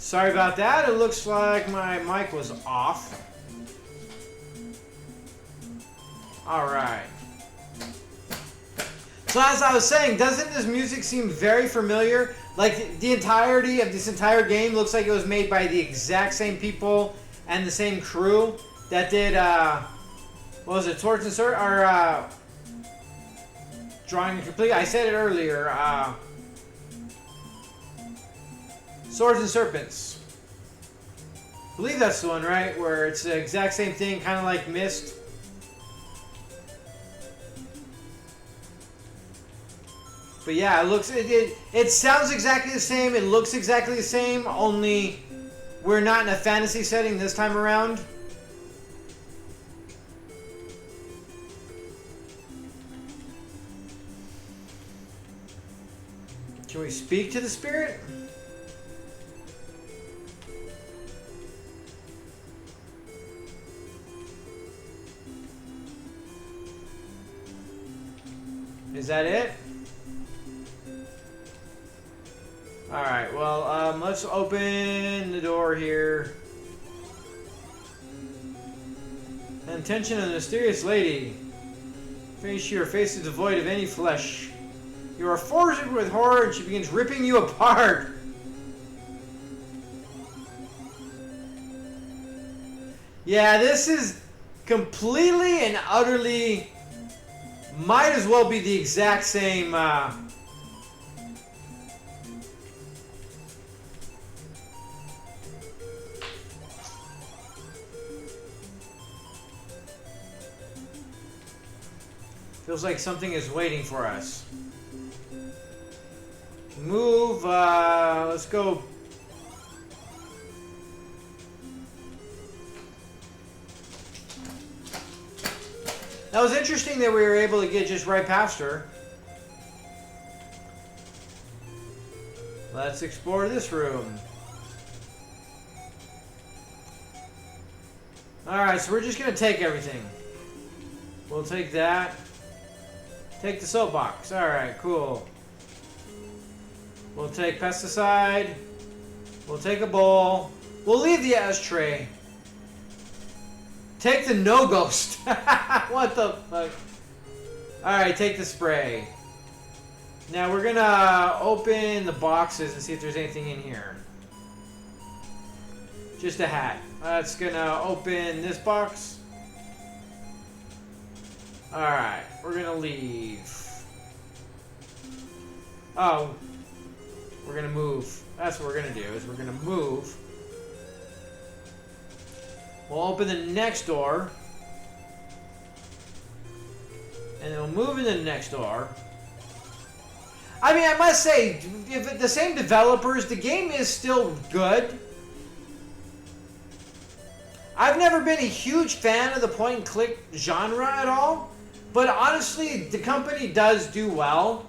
Sorry about that. It looks like my mic was off. Alright. So as I was saying, doesn't this music seem very familiar? Like the entirety of this entire game looks like it was made by the exact same people and the same crew that did, what was it, Swords and Serpents, or, Drawing Complete? I said it earlier, Swords and Serpents. I believe that's the one, right? Where it's the exact same thing, kind of like Myst. But yeah, it sounds exactly the same. It looks exactly the same. Only we're not in a fantasy setting this time around. Can we speak to the spirit? Is that it? Alright, well, let's open the door here. Attention of the mysterious lady. Face your face is devoid of any flesh. You are forced with horror and she begins ripping you apart. Yeah, this is completely and utterly... might as well be the exact same... Feels like something is waiting for us. Move, let's go. That was interesting that we were able to get just right past her. Let's explore this room. Alright, so we're just gonna take everything. We'll take that. Take the soapbox. Alright, cool. We'll take pesticide. We'll take a bowl. We'll leave the ashtray. Take the no ghost. What the fuck? Alright, take the spray. Now we're gonna open the boxes and see if there's anything in here. Just a hat. That's gonna open this box. Alright, we're gonna leave. Oh, we're gonna move. That's what we're gonna do, is we're gonna move. We'll open the next door. And then we'll move into the next door. I mean, I must say, if the same developers, the game is still good. I've never been a huge fan of the point-and-click genre at all. But honestly, the company does do well.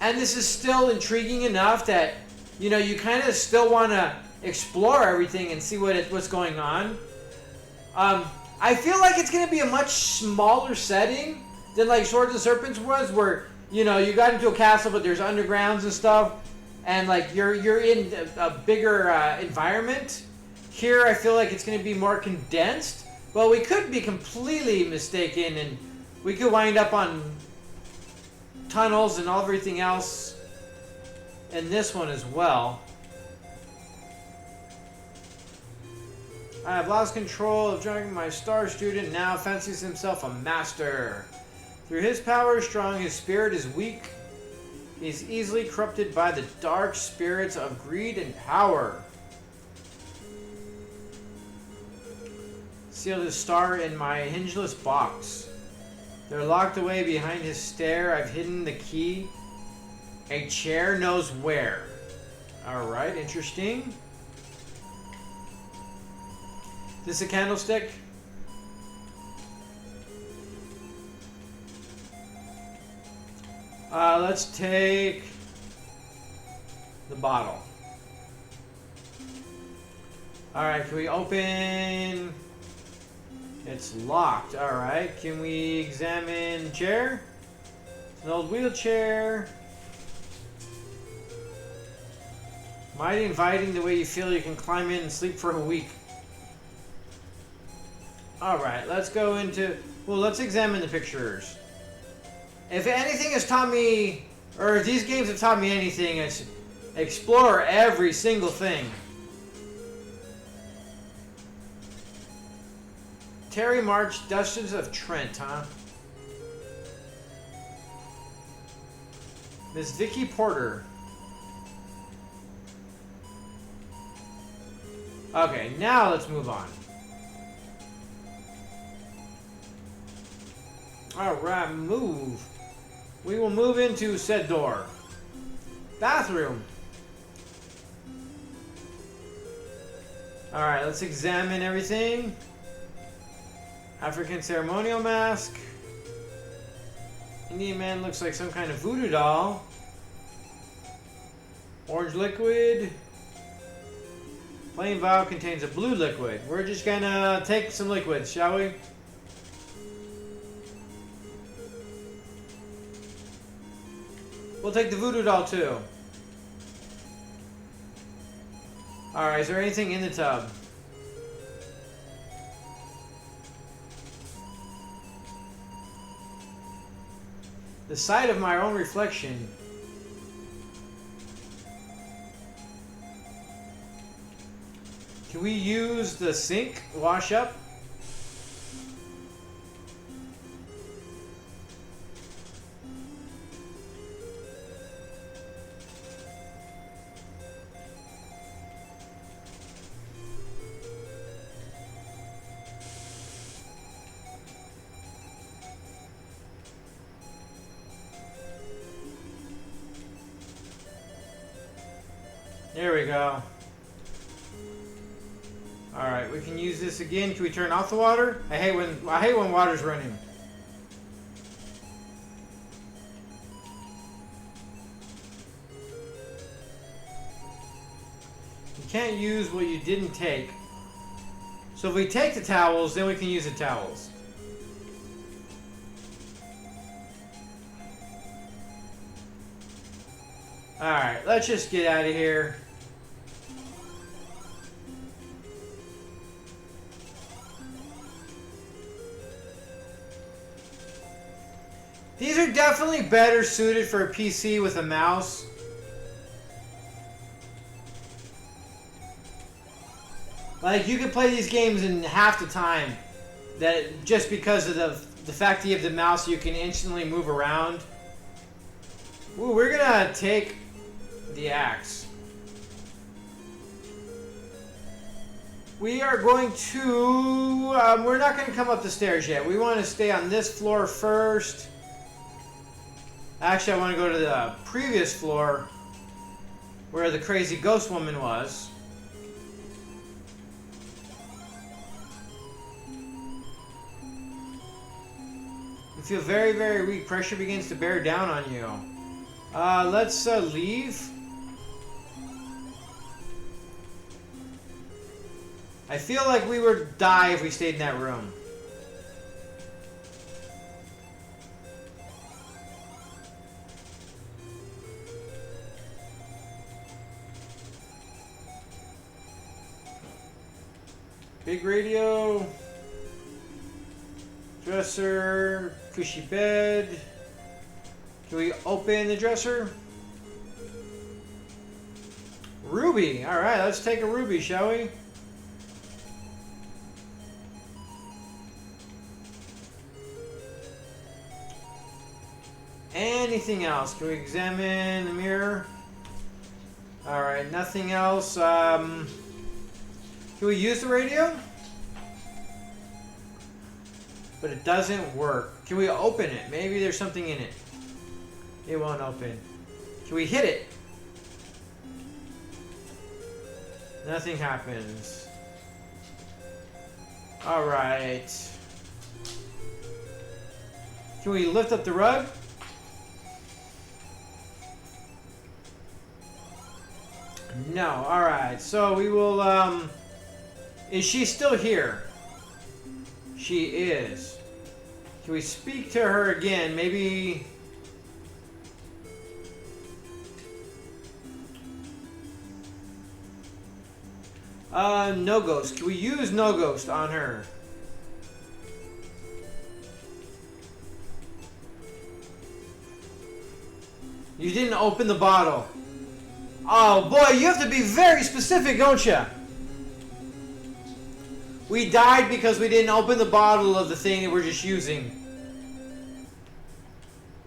And this is still intriguing enough that, you know, you kind of still want to explore everything and see what's going on. I feel like it's going to be a much smaller setting than like Swords and Serpents was, where, you know, you got into a castle but there's undergrounds and stuff, and like you're in a bigger environment. Here I feel like it's going to be more condensed. Well, we could be completely mistaken, and we could wind up on tunnels and everything else in this one as well. I have lost control of Dragon. My star student now fancies himself a master. Through his power strong, his spirit is weak. He is easily corrupted by the dark spirits of greed and power. Sealed his star in my hingeless box. They're locked away behind his stair. I've hidden the key. A chair knows where. Alright, interesting. Is this a candlestick? Let's take the bottle. Alright, can we open... It's locked. Alright, can we examine the chair? It's an old wheelchair. Mighty inviting the way you feel you can climb in and sleep for a week. Alright, let's go into... Well, let's examine the pictures. If anything has taught me... Or if these games have taught me anything, it's explore every single thing. Terry March, Duchess of Trent, huh? Miss Vicky Porter. Okay, now let's move on. Alright, move. We will move into said door. Bathroom. Alright, let's examine everything. African ceremonial mask. Indian man looks like some kind of voodoo doll. Orange liquid. Plain vial contains a blue liquid. We're just gonna take some liquids, shall we? We'll take the voodoo doll too. Alright, is there anything in the tub? The sight of my own reflection. Can we use the sink wash up? There we go. Alright, we can use this again. Can we turn off the water? I hate when water's running. You can't use what you didn't take. So if we take the towels, then we can use the towels. Alright, let's just get out of here. These are definitely better suited for a PC with a mouse. Like, you can play these games in half the time. That just because of the fact that you have the mouse, you can instantly move around. Ooh, we're gonna take the axe. We are going to... we're not going to come up the stairs yet. We want to stay on this floor first. Actually, I want to go to the previous floor where the crazy ghost woman was. You feel very, very weak. Pressure begins to bear down on you. Let's leave. I feel like we would die if we stayed in that room. Big radio. Dresser. Cushy bed. Can we open the dresser? Ruby. Alright, let's take a ruby, shall we? Anything else? Can we examine the mirror? Alright, nothing else. Can we use the radio? But it doesn't work. Can we open it? Maybe there's something in it. It won't open. Can we hit it? Nothing happens. Alright. Can we lift up the rug? No. Alright. So we will, is she still here? She is. Can we speak to her again? No ghost. Can we use no ghost on her? You didn't open the bottle. Oh boy, you have to be very specific, don't you? We died because we didn't open the bottle of the thing that we're just using.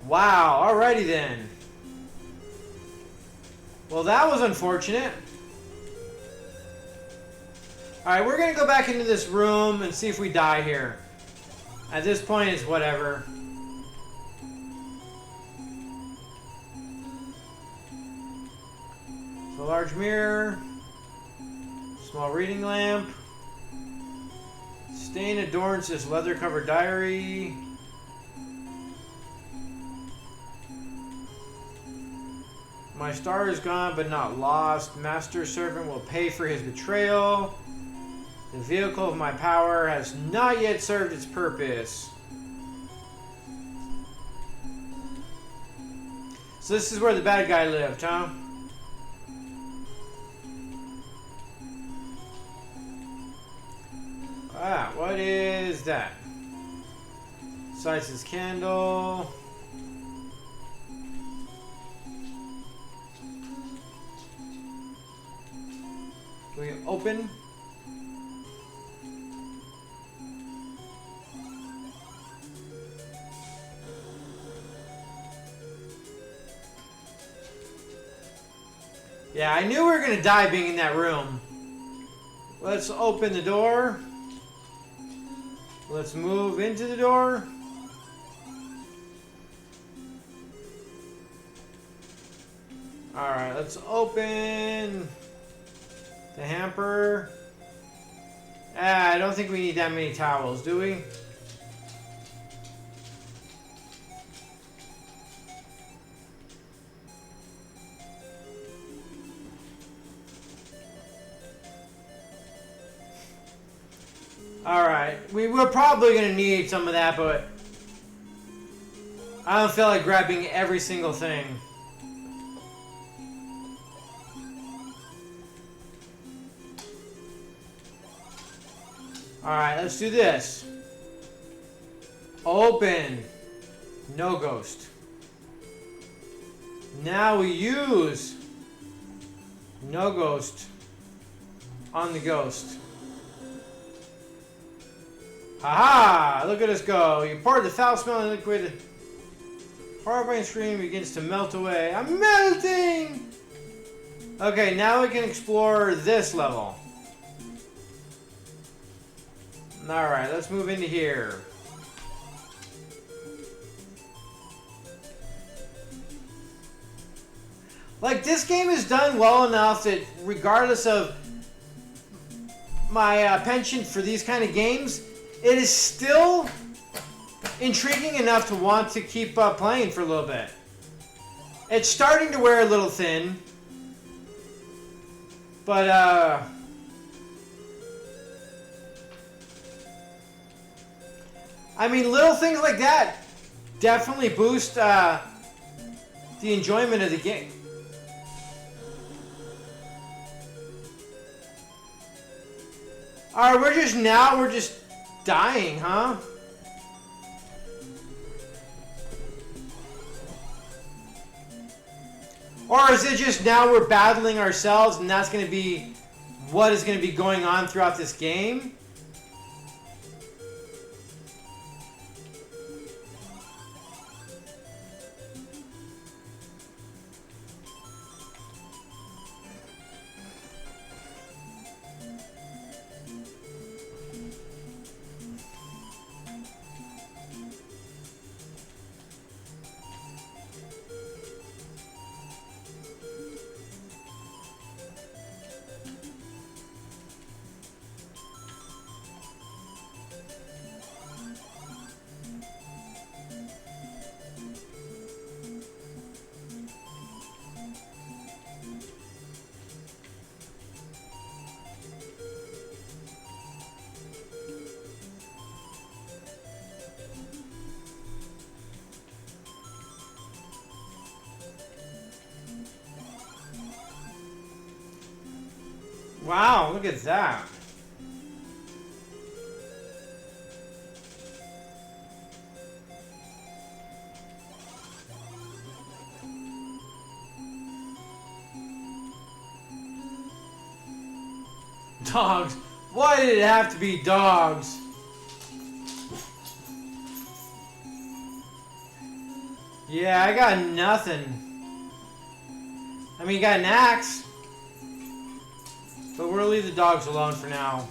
Wow, alrighty then. Well, that was unfortunate. Alright, we're gonna go back into this room and see if we die here. At this point, it's whatever. So, large mirror. Small reading lamp. Stain adorns this leather-covered diary. My star is gone, but not lost. Master servant will pay for his betrayal. The vehicle of my power has not yet served its purpose. So this is where the bad guy lived, huh? Ah, what is that? Besides his candle. Can we open? Yeah, I knew we were gonna die being in that room. Let's open the door. Let's move into the door. Alright, let's open the hamper. I don't think we need that many towels, do we? Alright, we were probably going to need some of that, but I don't feel like grabbing every single thing. Alright, let's do this. Open. No ghost. Now we use no ghost on the ghost. Haha! Look at us go. You pour the foul-smelling liquid. Horrifying scream begins to melt away. I'm melting! Okay, now we can explore this level. Alright, let's move into here. Like, this game is done well enough that regardless of my penchant for these kind of games, it is still intriguing enough to want to keep playing for a little bit. It's starting to wear a little thin. But, I mean, little things like that definitely boost the enjoyment of the game. Alright, we're just dying, huh? Or is it just now we're battling ourselves and that's going to be what is going to be going on throughout this game? Wow, look at that. Dogs. Why did it have to be dogs? Yeah, I got nothing. I mean, you got an axe. But we'll leave the dogs alone for now.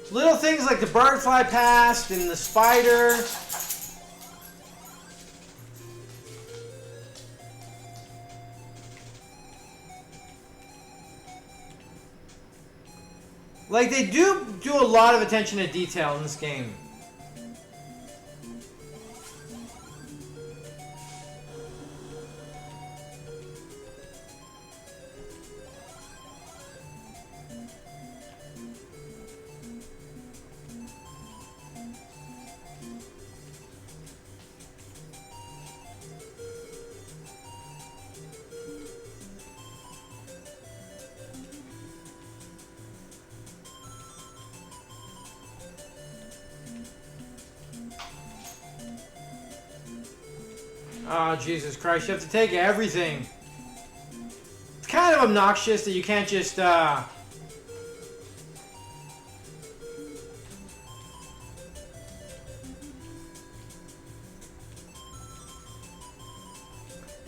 Little things like the bird fly past and the spider. Like, they do a lot of attention to detail in this game. Oh, Jesus Christ, you have to take everything. It's kind of obnoxious that you can't just, And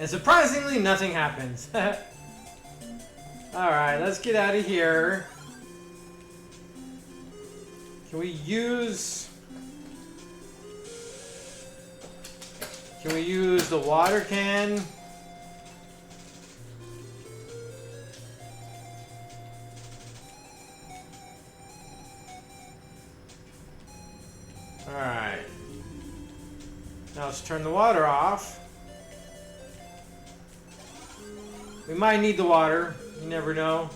surprisingly, nothing happens. Alright, let's get out of here. Can we use... Can we use the water can? Alright. Now let's turn the water off. We might need the water. You never know.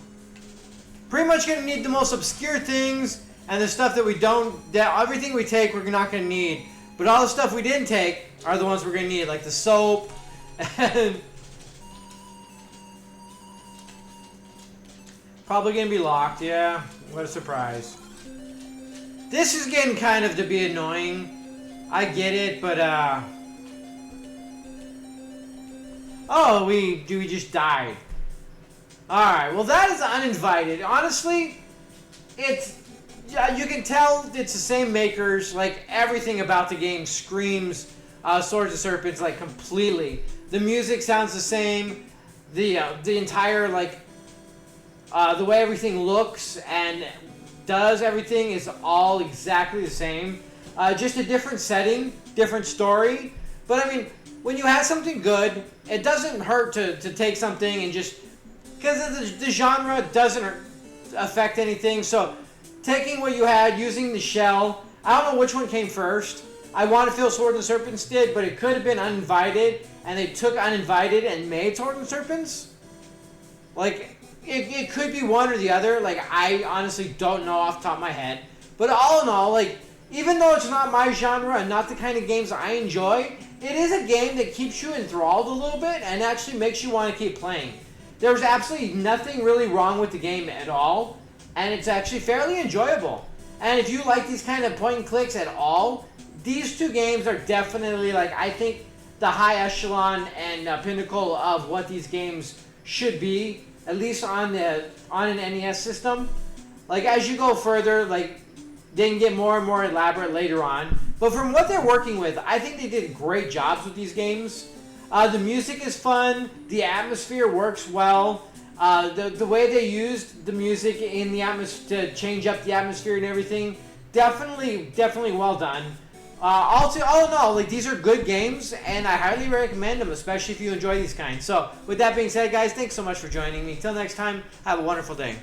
Pretty much gonna need the most obscure things and the stuff that we don't... That everything we take we're not gonna need. But all the stuff we didn't take are the ones we're going to need, like the soap, and probably going to be locked, yeah. What a surprise. This is getting kind of to be annoying. I get it, but, oh, we just died. Alright, well that is Uninvited. Honestly, it's... You can tell it's the same makers. Like, everything about the game screams Swords and Serpents, like, completely. The music sounds the same. The entire, like, the way everything looks and does everything is all exactly the same. Just a different setting, different story. But, I mean, when you have something good, it doesn't hurt to take something and just... Because the genre doesn't affect anything, so... Taking what you had, using the shell. I don't know which one came first. I want to feel Swords and Serpents did, but it could have been Uninvited, and they took Uninvited and made Swords and Serpents. Like, it could be one or the other. Like, I honestly don't know off the top of my head. But all in all, like, even though it's not my genre and not the kind of games I enjoy, it is a game that keeps you enthralled a little bit and actually makes you want to keep playing. There's absolutely nothing really wrong with the game at all. And it's actually fairly enjoyable. And if you like these kind of point and clicks at all, these two games are definitely, like, I think the high echelon and pinnacle of what these games should be, at least on an NES system. Like, as you go further, like, they can get more and more elaborate later on. But from what they're working with, I think they did great jobs with these games. The music is fun. The atmosphere works well. The way they used the music in the atmosphere to change up the atmosphere and everything, definitely well done. All in all, like, these are good games, and I highly recommend them, especially if you enjoy these kinds. So, with that being said, guys, thanks so much for joining me. Till next time, have a wonderful day.